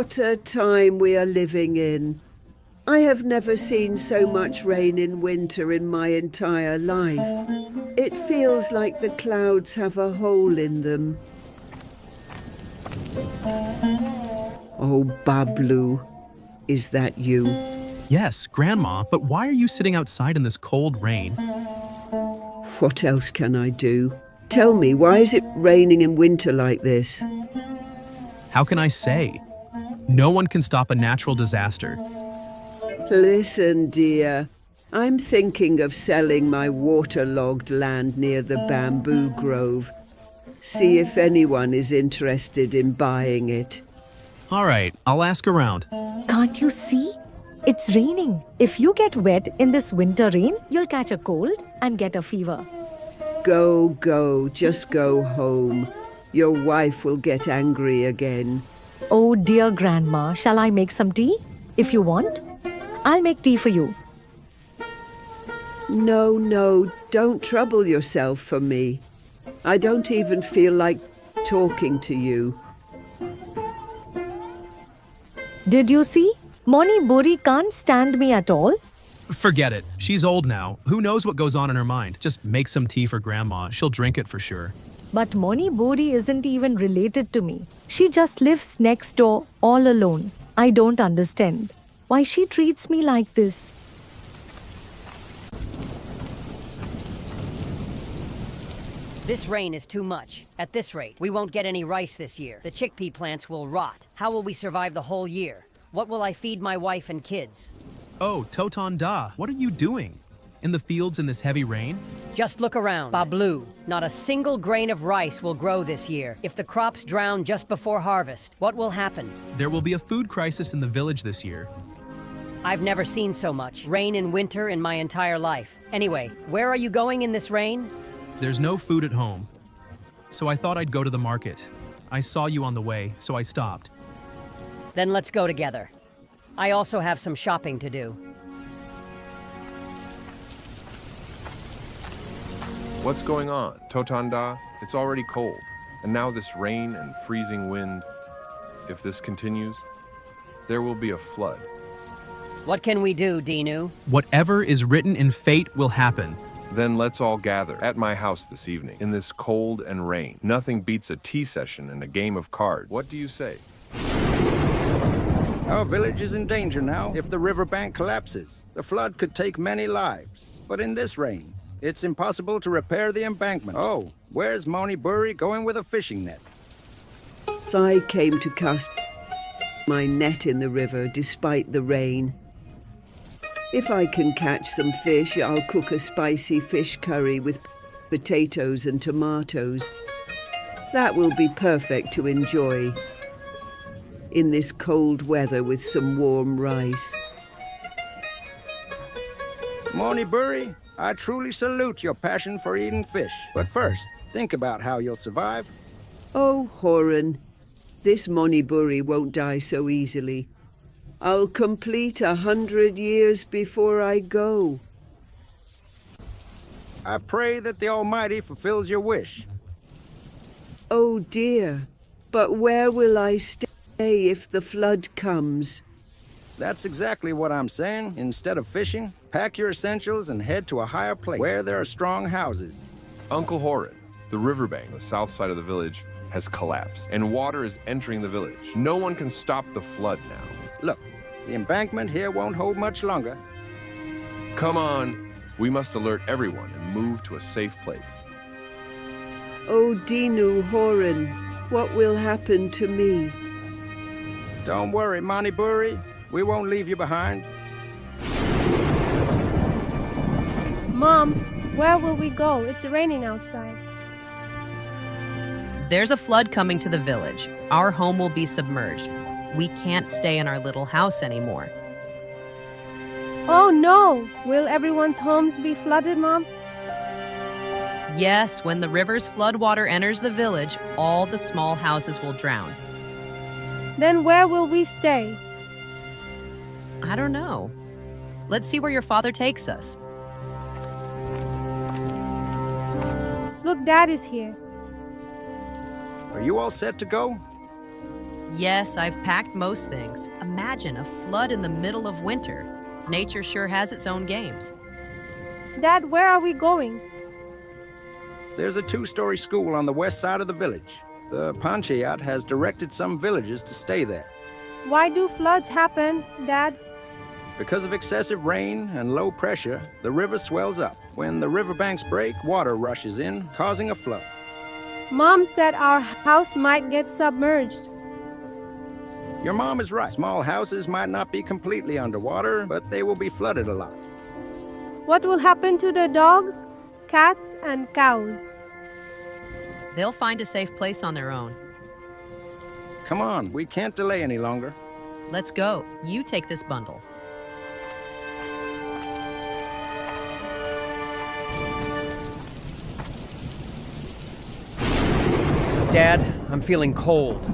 What a time we are living in. I have never seen so much rain in winter in my entire life. It feels like the clouds have a hole in them. Oh, Bablu, is that you? Yes, Grandma, but why are you sitting outside in this cold rain? What else can I do? Tell me, why is it raining in winter like this? How can I say? No one can stop a natural disaster. Listen, dear, I'm thinking of selling my waterlogged land near the bamboo grove. See if anyone is interested in buying it. All right, I'll ask around. Can't you see? It's raining. If you get wet in this winter rain, you'll catch a cold and get a fever. Go, just go home. Your wife will get angry again. Oh dear Grandma, shall I make some tea? If you want, I'll make tea for you. No, don't trouble yourself for me. I don't even feel like talking to you. Did you see? Moni Buri can't stand me at all. Forget it. She's old now. Who knows what goes on in her mind? Just make some tea for Grandma. She'll drink it for sure. But Moni Buri isn't even related to me. She just lives next door all alone. I don't understand why she treats me like this. This rain is too much. At this rate, we won't get any rice this year. The chickpea plants will rot. How will we survive the whole year? What will I feed my wife and kids? Oh, Toton Da, what are you doing? In the fields in this heavy rain? Just look around. Bablu, not a single grain of rice will grow this year. If the crops drown just before harvest, what will happen? There will be a food crisis in the village this year. I've never seen so much rain in winter in my entire life. Anyway, where are you going in this rain? There's no food at home. So I thought I'd go to the market. I saw you on the way, so I stopped. Then let's go together. I also have some shopping to do. What's going on, Totanda? It's already cold, and now this rain and freezing wind. If this continues, there will be a flood. What can we do, Dinu? Whatever is written in fate will happen. Then let's all gather at my house this evening in this cold and rain. Nothing beats a tea session and a game of cards. What do you say? Our village is in danger now if the riverbank collapses. The flood could take many lives. But in this rain, it's impossible to repair the embankment. Oh, where's Moni Buri going with a fishing net? So I came to cast my net in the river despite the rain. If I can catch some fish, I'll cook a spicy fish curry with potatoes and tomatoes. That will be perfect to enjoy in this cold weather with some warm rice. Moni Buri, I truly salute your passion for eating fish. But first, think about how you'll survive. Oh, Horan, this Moni Buri won't die so easily. I'll complete 100 years before I go. I pray that the Almighty fulfills your wish. Oh dear, but where will I stay if the flood comes? That's exactly what I'm saying. Instead of fishing, pack your essentials and head to a higher place where there are strong houses. Uncle Horan, the riverbank on the south side of the village has collapsed, and water is entering the village. No one can stop the flood now. Look, the embankment here won't hold much longer. Come on, we must alert everyone and move to a safe place. Oh, Dinu Horan, what will happen to me? Don't worry, Moni Buri. We won't leave you behind. Mom, where will we go? It's raining outside. There's a flood coming to the village. Our home will be submerged. We can't stay in our little house anymore. Oh no! Will everyone's homes be flooded, Mom? Yes, when the river's floodwater enters the village, all the small houses will drown. Then where will we stay? I don't know. Let's see where your father takes us. Look, Dad is here. Are you all set to go? Yes, I've packed most things. Imagine a flood in the middle of winter. Nature sure has its own games. Dad, where are we going? There's a two-story school on the west side of the village. The Panchayat has directed some villagers to stay there. Why do floods happen, Dad? Because of excessive rain and low pressure, the river swells up. When the riverbanks break, water rushes in, causing a flood. Mom said our house might get submerged. Your mom is right. Small houses might not be completely underwater, but they will be flooded a lot. What will happen to the dogs, cats, and cows? They'll find a safe place on their own. Come on, we can't delay any longer. Let's go. You take this bundle. Dad, I'm feeling cold.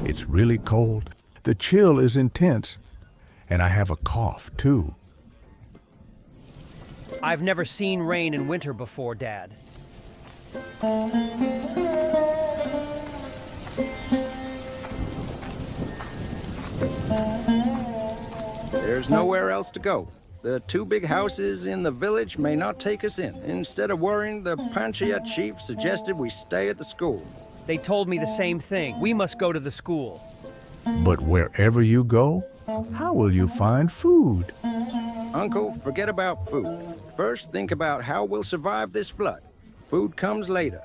It's really cold. The chill is intense. And I have a cough, too. I've never seen rain in winter before, Dad. There's nowhere else to go. The two big houses in the village may not take us in. Instead of worrying, the Panchayat chief suggested we stay at the school. They told me the same thing. We must go to the school. But wherever you go, how will you find food? Uncle, forget about food. First, think about how we'll survive this flood. Food comes later.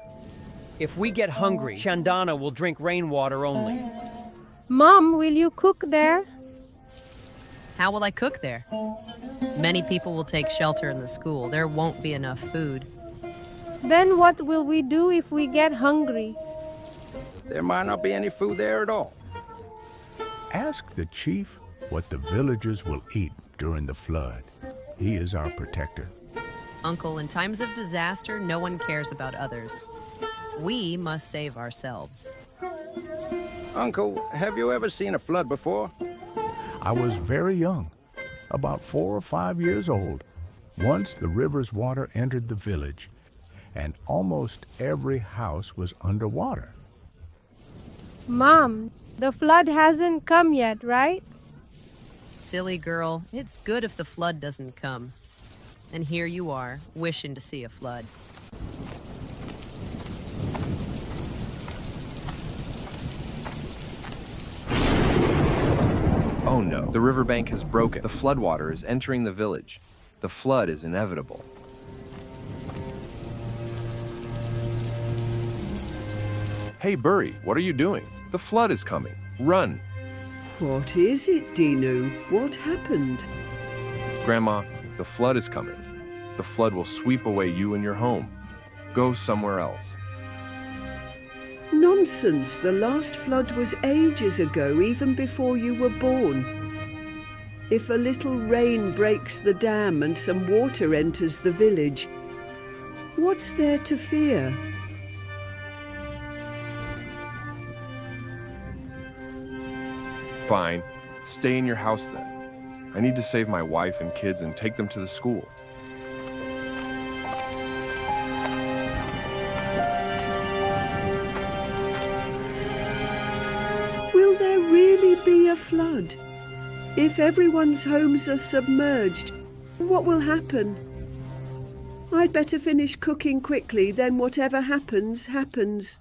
If we get hungry, Chandana will drink rainwater only. Mom, will you cook there? How will I cook there? Many people will take shelter in the school. There won't be enough food. Then what will we do if we get hungry? There might not be any food there at all. Ask the chief what the villagers will eat during the flood. He is our protector. Uncle, in times of disaster, no one cares about others. We must save ourselves. Uncle, have you ever seen a flood before? I was very young, about 4 or 5 years old. Once the river's water entered the village, and almost every house was underwater. Mom, the flood hasn't come yet, right? Silly girl, it's good if the flood doesn't come. And here you are, wishing to see a flood. Oh no, the riverbank has broken. The floodwater is entering the village. The flood is inevitable. Hey, Burry, what are you doing? The flood is coming. Run. What is it, Dinu? What happened? Grandma, the flood is coming. The flood will sweep away you and your home. Go somewhere else. Nonsense. The last flood was ages ago, even before you were born. If a little rain breaks the dam and some water enters the village, what's there to fear? Fine. Stay in your house then. I need to save my wife and kids and take them to the school. Will there really be a flood? If everyone's homes are submerged, what will happen? I'd better finish cooking quickly, then whatever happens, happens.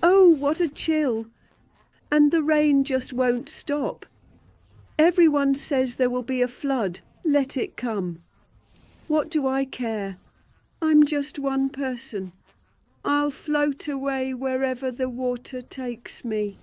Oh, what a chill. And the rain just won't stop. Everyone says there will be a flood. Let it come. What do I care? I'm just one person. I'll float away wherever the water takes me.